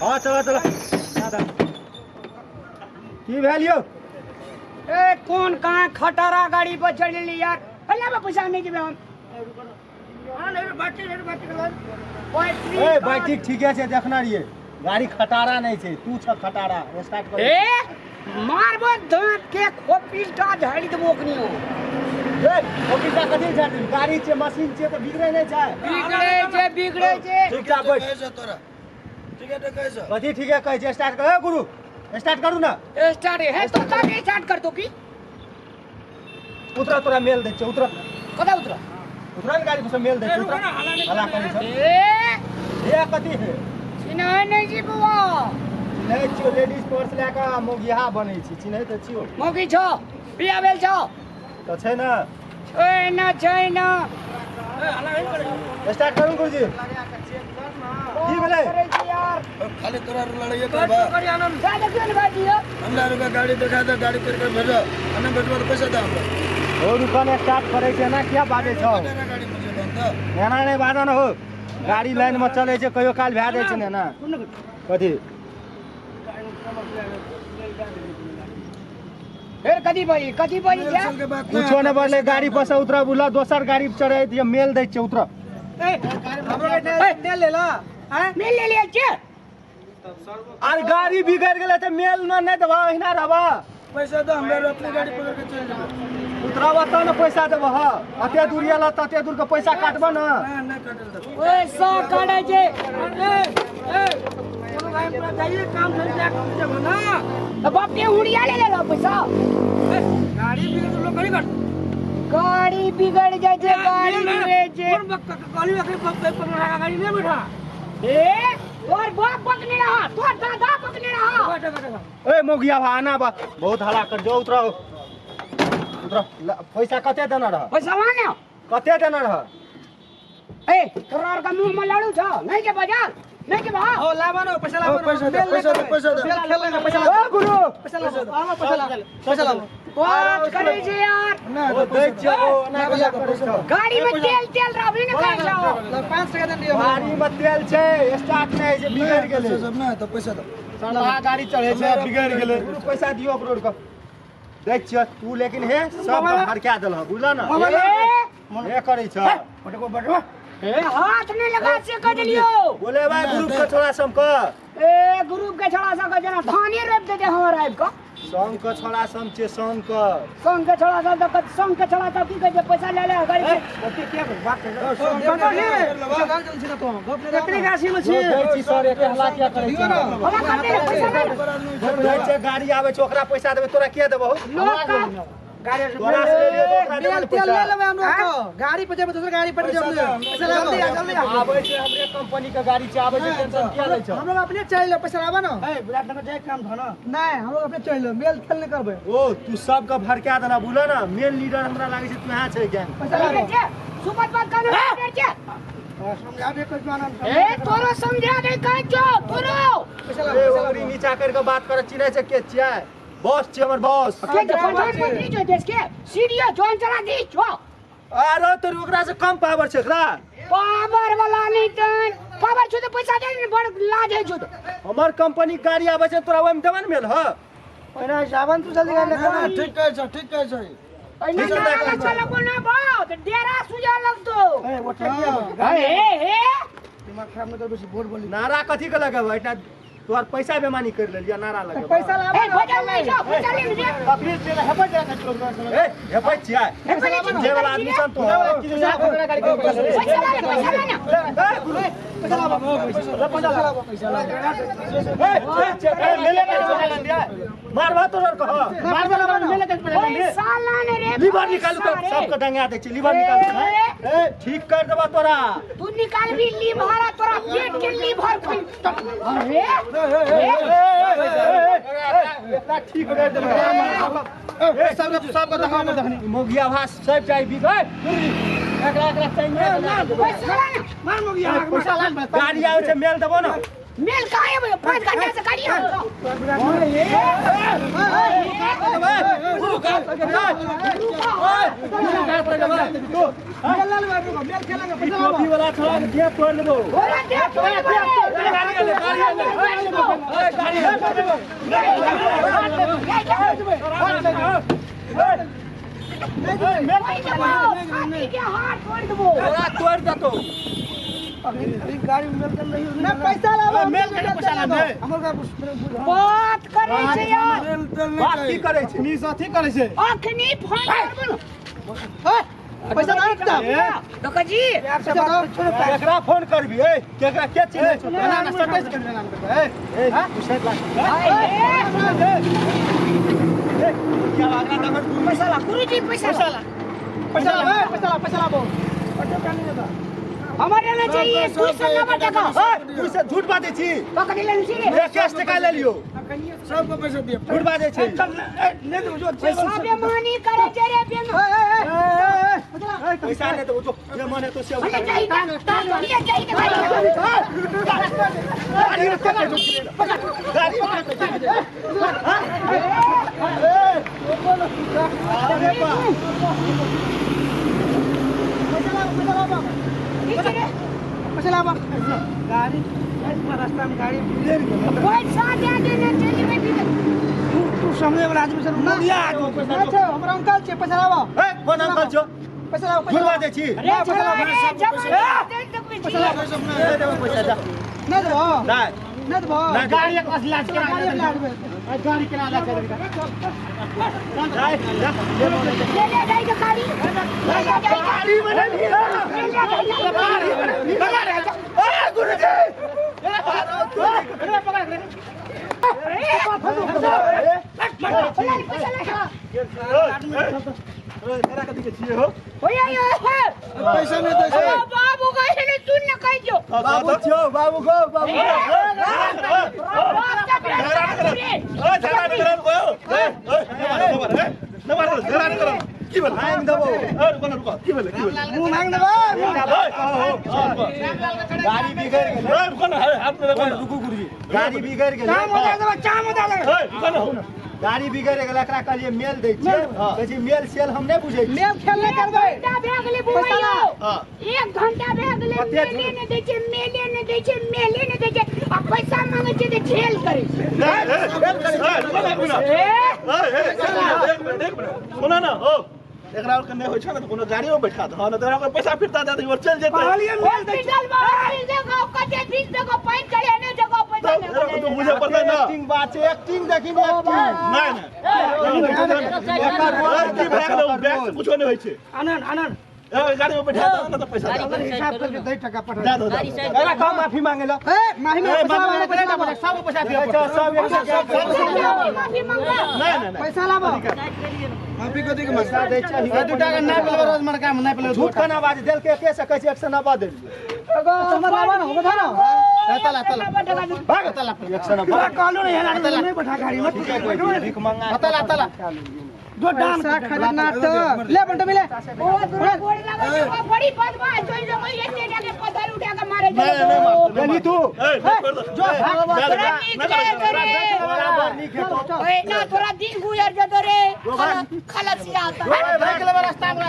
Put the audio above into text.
हाँ चला चला की वैल्यू ए कौन कहाँ खटारा गाड़ी पर चढ़ ली यार पहले में पैसा नहीं देबे हम ए बाइक ठीक है देखना रहिए गाड़ी खटारा नहीं छे तू छ खटारा स्टार्ट कर ए मारबो दांत के खोपीटा झाड़ी देबो ओकनी हो ए खोपीटा कथि झाड़ी गाड़ी छे मशीन छे तो बिगड़े नहीं छे बिगड़े छे ठीक ठाक बैठ कैसे तोरा ठीक है तो कैसे कथि ठीक है कैसे स्टार्ट कर गुरु स्टार्ट करू ना स्टार्ट है तो ताके स्टार्ट कर दो की उतरा तोरा मेल दे छे उतरा कदा उतरा उतरा गाड़ी पर मेल दे छे उतरा हला करी छ ए कथि है चिन्ह नहीं जी बुआ नहीं छियो लेडीज पर्स लेका मोगिया बनै छी चिन्ह त छियो मोगी छ बिया बेल छ तो छै ना छैन स्टार्ट करू गुरुजी की भेलै खाली तोरा लड़ाई करबा ज्यादा क्यों नहीं बाजी हो हमरा रुपया गाड़ी दिखा दे गाड़ी करके भेजो अने भेजबा तो पैसा दे हमरा हो दुकान स्टार्ट करे छै ना क्या बाजे छ गाड़ी मुझे बंद एना नहीं बाजन हो गाड़ी लाइन में चले छै कहियो काल भए जाय छै ने ना कथि फिर कदी बजी क्या कुछो ने बोले गाड़ी पर से उतरा बुला दोसर गाड़ी पे चढ़े दिए मेल दै छै उतरा मेल ले ला मेल ले लिया छे अरे गाड़ी बिगड़ गेले त मेल न नहीं देबा हिना रहबा पैसा दे हमरा अपनी गाड़ी पकड़ के चल जाबे उतरावा त न पैसा देबा ह अते दूर याला तते दूर के पैसा काटबा न नहीं काटल दे पैसा काटे छे ए कोनो भाई पूरा जाइए काम चल जा जब ना अब अपने उड़िया ले लो पैसा गाड़ी बिगड़ लो गाड़ी बिगड़ जाए छे गाड़ी बिगड़े छे गाड़ी नहीं बैठा ए तोर बाप पकने रहा तोर दादा पकने रहा ए मोगिया भाना बा बहुत हला कर जो उतरा उतरा पैसा कते देना रह पैसा माने कते देना रह ए तोरा का मुंह में लाड़ू छ नहीं के बाजार नहीं के बा ओ लाबा नो पैसा लाबा पैसा दे खेल लेना पैसा ओ गुरु पैसा ला आमा पैसा ला बात करे छे यार ना ओ दै छियो ना पैसा करे छ गाड़ी में तेल रहबे न कर जाओ 5 टका दे दियो गाड़ी में तेल छै स्टार्ट नहीं जे बिगड़ गेले सब ना तो पैसा दो साला गाड़ी चढ़े छै बिगड़ गेले पैसा दियो रोड का दै छियो तू लेकिन हे सब हरका देल बुझला ना ए करे छ पटको बटवा ए हाथ नहीं लगा से कर लियो बोले भाई ग्रुप के छोड़ा सम का ए ग्रुप के छोड़ा सा जना धाने रोप दे हमर आइब का संग के छोड़ा सम छे संग का संग के छोड़ा सा तो संग के छोड़ा सा की कहे पैसा ले ले गाड़ी के ओके क्या बात कितनी राशि में छे दै छी सर एके हला क्या करे छ हमरा खाते पैसा ले दै छै गाड़ी आवे छै ओकरा पैसा देबे तोरा के देबो लोग का गाड़ी तोरा से ले ओकरा देबे तेल ले पैसा लेबे हम लोग को गाड़ी पे जेबे दूसरा गाड़ी पे जेबे पैसा जल्दी आ आवे छै हमरे कंपनी के गाड़ी छै आवे छै टेंशन किया लै छ हम लोग अपने चल ले पैसा लाबा ना ए विराटनगर जाए काम था ना नहीं हम लोग अपने चल ले मेल खेल नहीं करबे ओ तू सब का भड़का देना बुला ना मेन लीडर हमरा लागे छै तू यहां छै गैंग पैसा ले सुपत बात कर ले छे समझा दे कुछ मानन ए तोरो समझा दे कह जो तोरो पैसा ए ओकरी नीचा कर के बात कर चिन्है छै के छियै बॉस छै हमर बॉस के प्रधानमंत्री जो देश के सीडीओ जोन चला दी छो अरे तोर ओकरा से कम पावर छै एकरा पावर वाला नहीं तन पावर छु तो पैसा दे ने बड़ लाज है छु तो हमर कंपनी गाड़ी आबै छै तोरा ओइम देबन मेल ह ओना सावन तू जल्दी कर ले ठीक कह छै ऐना ना चला को ना बात डेरा सुजा लग तो ए वो ठेकिया ए दिमाग खराब न कर बेसी बोल बोली नारा कथि के लगाबै एटा तोर पैसा बेमानी कर लेलिया नारा लगाबै पैसा लाबा ए भजा नहीं छो पैसा ले ले अपने से हेपा जा के लोग ए हेपै छियै जे वाला आदमी सन तो गाड़ी के पैसा ले पैसा लाबा पैसा ए ले ले मारवा तोर कह मार दे लाबा ले ले पैसा लाने रे लीवर निकाल तो सबके डंगा दे छी लीवर निकाल ए ठीक कर देबा तोरा तू निकाल भी लीवर तोरा पेट के लीवर अरे इतना ठीक कर दे ए सब दिखा मत देखनी मोगिया भास सब चाहिए बिगड़ एकरा चाहिए पैसा लाना मार मोगिया पैसा लान गाड़ी आवे छै मेल देबो ना मेल काहे बे 5 घंटा से गाड़ी हो वाला छोड़ा के तोड़ देबो बोला दे तोड़ देतो गाड़ी मिलकर नहीं ना पैसा लावा मेल के पैसा लाबे बात करे छै यार बात की करे छै नी साथी करे छै अखनी फोन करबो पैसा ना एकटा डका जी एकरा फोन करबी ए केकरा के चिन्है छै ना ना सटेस कर लेना ए पूछत लाग क्या आगरा नंबर पैसा ला गुरुजी पैसा ला हमारे लेना चाहिए 200 नंबर टका तू से झूठ बाजै छी पकड़ लेन छी 21 टका ले लियो सबको पैसा दियो झूठ बाजै छी ले दो जो सबे मानी करे छै रे बेन पैसा ले तो जो जे माने तो से चाहिए चाहिए पैसा लावा गाड़ी रास्ता में गाड़ी पैसा दे देना चाहिए बेटी तू सामने वाला आदमी से मुड़िया अच्छा हमरा अंकल छे पैसा लावा ए कोन अंकल छो पैसा लावा झूठ बाजै छी अरे पैसा ना दो नहीं ना दो गाड़ी एक पास लाज के गाड़ी के नाला कर ले जाई के गाड़ी गाड़ी में नहीं ए गुरुजी पैसा में तो बाबू कहले सुन न कह जो बाबू छो बाबू को बाबू की बोल मांग दबो रुको की बोले मुंह मांग देबो गाड़ी बिगड़ गेल रुको गुरुजी गाड़ी बिगड़ गेल काम हो जाए काम हो जाए गाड़ी बिगड़ गेल एकरा कहलिए मेल दै छियै कहै छी मेल सेल हम नहि बुझै छी मेल खेल नहीं करबै घंटा भए गेलै बुझियो 1 घंटा भए गेलै मेले ने दै छै मेले ने दै छै मेले ने दै छै आ पैसा मांगे छै तऽ झेल करे सुना ना हो एकरा और कने होय छै ना त कोनो गाड़ी में बैठा दो ना तोरा पैसा फिरता दे और चल जेतै हॉस्पिटल में हर जगह कते 20 जगह पाइन चढ़े ने जगह पैसा तेरा तो मुझे पता ना एक्टिंग बात छै एक्टिंग देखी ने नहीं एकर रोज की बैग लो बैग से कुछो नहीं होय छै आनंद आनंद गाड़ी में बैठा दो ना तो पैसा दे हिसाब करके 2 टका पठा दे दो एकरा कम माफी मांगे लो ए माही में पैसा वाला सब पैसा दियो सब माफी मांगा नहीं पैसा लावा माफी को देके पैसा दै छै 2 टका नहीं पेले रोज मरका में नहीं पेले झूठ कना बाज देल के से कहै छै 190 दे अगो हमर लावा ना बता ना तला भाग तला 190 कहलो नहीं बैठा गाड़ी में भीख मांगा तला दो डान खरीदना तो ले बंटो मिले ओ गोड़ लगा बड़ी बदमाश जोई जो मैं ये जाके पत्थर उठा के मारे गली तू जो बराबर नहीं खेतो ओए ना थोड़ा दिन गुजर जतो रे खलसिया रास्ता में